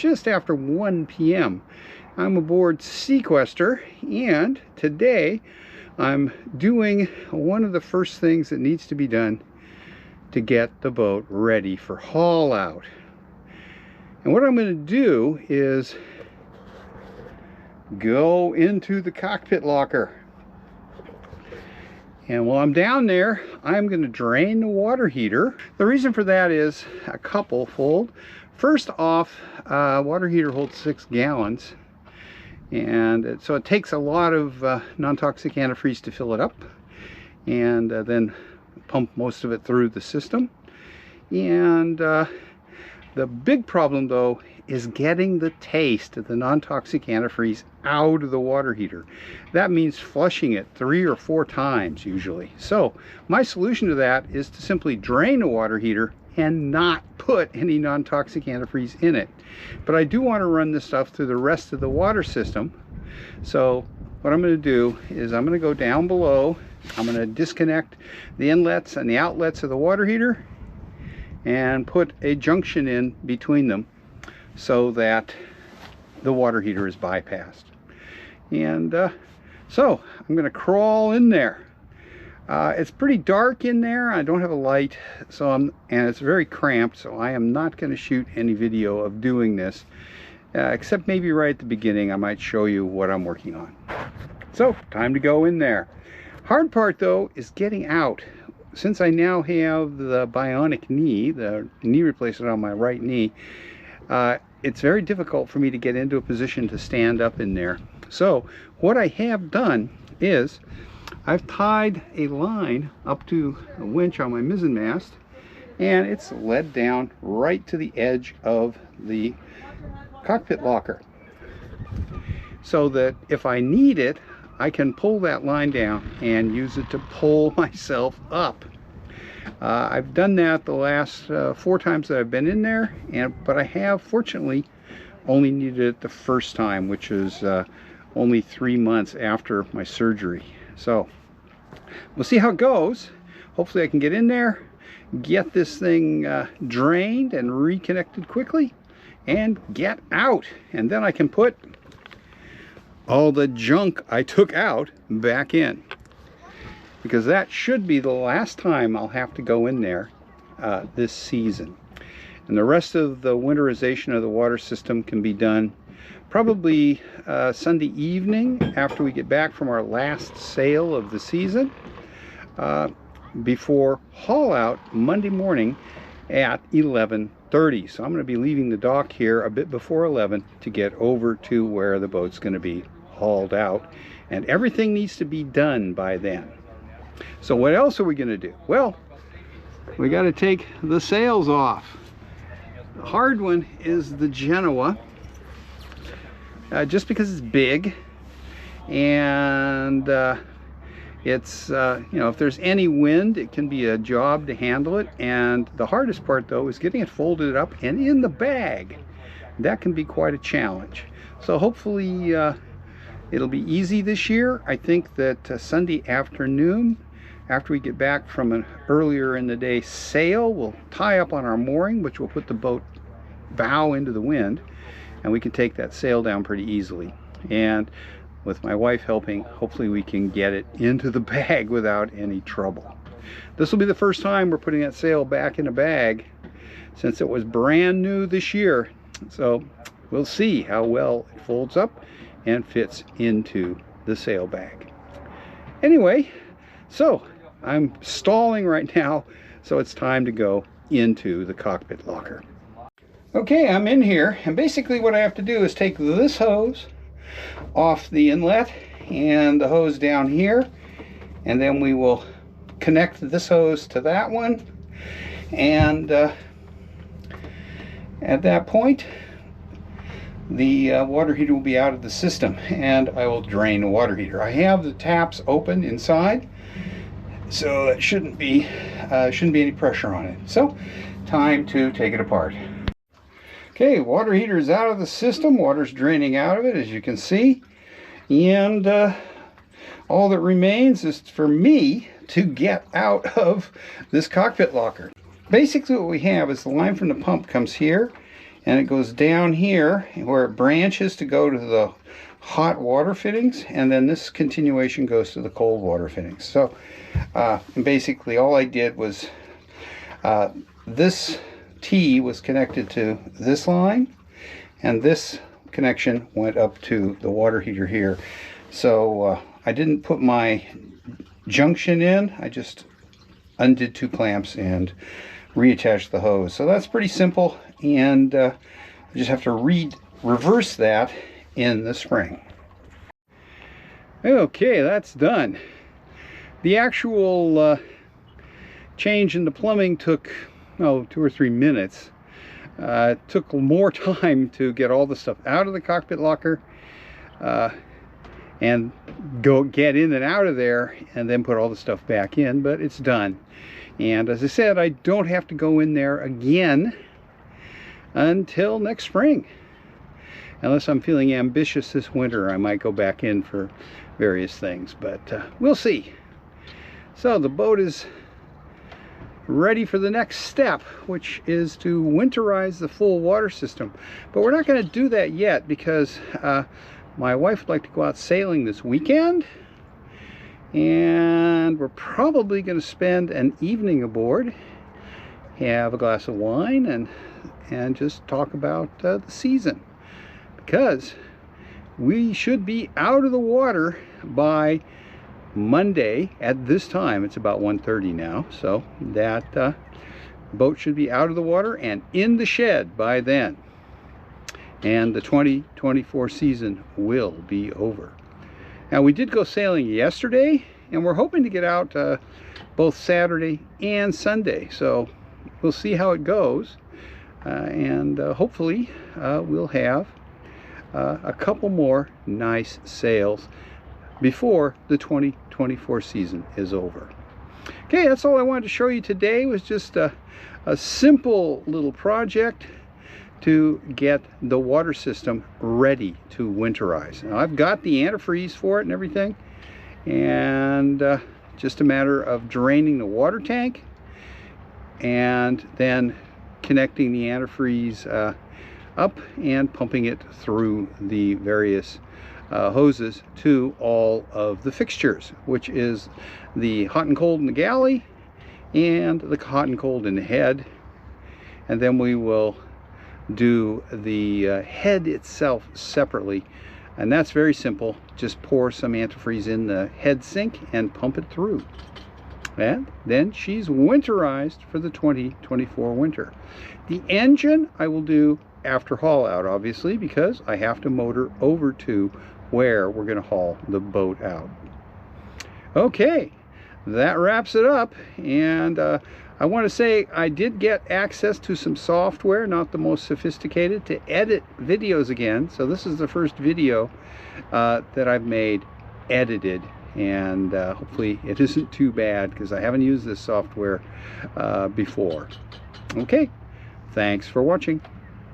Just after 1 p.m. I'm aboard Seaquestor, and today I'm doing one of the first things that needs to be done to get the boat ready for haul out. And what I'm going to do is go into the cockpit locker. And while I'm down there, I'm going to drain the water heater. The reason for that is a couple fold. First off, water heater holds 6 gallons, and so it takes a lot of non-toxic antifreeze to fill it up, and then pump most of it through the system. And the big problem though is getting the taste of the non-toxic antifreeze out of the water heater. That means flushing it 3 or 4 times usually. So my solution to that is to simply drain the water heater and not put any non-toxic antifreeze in it. But I do want to run this stuff through the rest of the water system. So what I'm going to do is I'm going to go down below. I'm going to disconnect the inlets and the outlets of the water heater and put a junction in between them so that the water heater is bypassed. And so I'm going to crawl in there. It's pretty dark in there. I don't have a light, and it's very cramped, so I am not going to shoot any video of doing this, except maybe right at the beginning I might show you what I'm working on. So time to go in there. Hard part though is getting out. Since I now have the bionic knee, the knee replacement on my right knee, it's very difficult for me to get into a position to stand up in there. So what I have done is I've tied a line up to a winch on my mizzen mast, and it's led down right to the edge of the cockpit locker, so that if I need it, I can pull that line down and use it to pull myself up. I've done that the last 4 times that I've been in there, but I have fortunately only needed it the first time, which is only 3 months after my surgery. So we'll see how it goes. Hopefully I can get in there, get this thing drained and reconnected quickly, and get out. And then I can put all the junk I took out back in, because that should be the last time I'll have to go in there this season. And the rest of the winterization of the water system can be done probably Sunday evening after we get back from our last sail of the season, before haul out Monday morning at 11:30. So I'm going to be leaving the dock here a bit before 11 to get over to where the boat's going to be hauled out, and everything needs to be done by then. So what else are we going to do? Well, we got to take the sails off. The hard one is the Genoa, just because it's big, and it's if there's any wind, it can be a job to handle it. And the hardest part though is getting it folded up and in the bag. That can be quite a challenge. So hopefully it'll be easy this year. I think that Sunday afternoon, after we get back from an earlier in the day sail, we'll tie up on our mooring, which will put the boat bow into the wind, and we can take that sail down pretty easily. And with my wife helping, hopefully we can get it into the bag without any trouble. This will be the first time we're putting that sail back in a bag since it was brand new this year. So we'll see how well it folds up and fits into the sail bag. Anyway, so I'm stalling right now, so it's time to go into the cockpit locker. Okay, I'm in here, and basically what I have to do is take this hose off the inlet and the hose down here, and then we will connect this hose to that one, and at that point the water heater will be out of the system, and I will drain the water heater. I have the taps open inside, so it shouldn't be any pressure on it. So time to take it apart. Okay, water heater is out of the system. Water's draining out of it, as you can see, and all that remains is for me to get out of this cockpit locker. Basically what we have is the line from the pump comes here, and it goes down here where it branches to go to the hot water fittings, and then this continuation goes to the cold water fittings. So basically all I did was this T was connected to this line, and this connection went up to the water heater here. So I didn't put my junction in, I just undid 2 clamps and reattached the hose. So that's pretty simple, and I just have to reverse that in the spring. Okay, that's done. The actual change in the plumbing took 2 or 3 minutes. It took more time to get all the stuff out of the cockpit locker and go get in and out of there, and then put all the stuff back in, but it's done. And as I said, I don't have to go in there again until next spring. Unless I'm feeling ambitious this winter, I might go back in for various things, but we'll see. So the boat is ready for the next step, which is to winterize the full water system. But we're not going to do that yet because my wife would like to go out sailing this weekend, and we're probably going to spend an evening aboard, have a glass of wine, and just talk about the season, because we should be out of the water by Monday at this time. It's about 1:30 now, so that boat should be out of the water and in the shed by then, and the 2024 season will be over. Now, we did go sailing yesterday, and we're hoping to get out both Saturday and Sunday, so we'll see how it goes, and hopefully we'll have a couple more nice sails before the 2024 season is over. Okay, that's all I wanted to show you today. Was just a simple little project to get the water system ready to winterize. Now, I've got the antifreeze for it and everything, and just a matter of draining the water tank and then connecting the antifreeze up and pumping it through the various hoses to all of the fixtures, which is the hot and cold in the galley and the hot and cold in the head. And then we will do the head itself separately, and that's very simple. Just pour some antifreeze in the head sink and pump it through, and then she's winterized for the 2024 winter. The engine I will do after haul out, obviously, because I have to motor over to where we're going to haul the boat out. Okay, that wraps it up, and I want to say I did get access to some software, not the most sophisticated, to edit videos again. So this is the first video that I've made edited, and hopefully it isn't too bad, because I haven't used this software before. Okay, thanks for watching.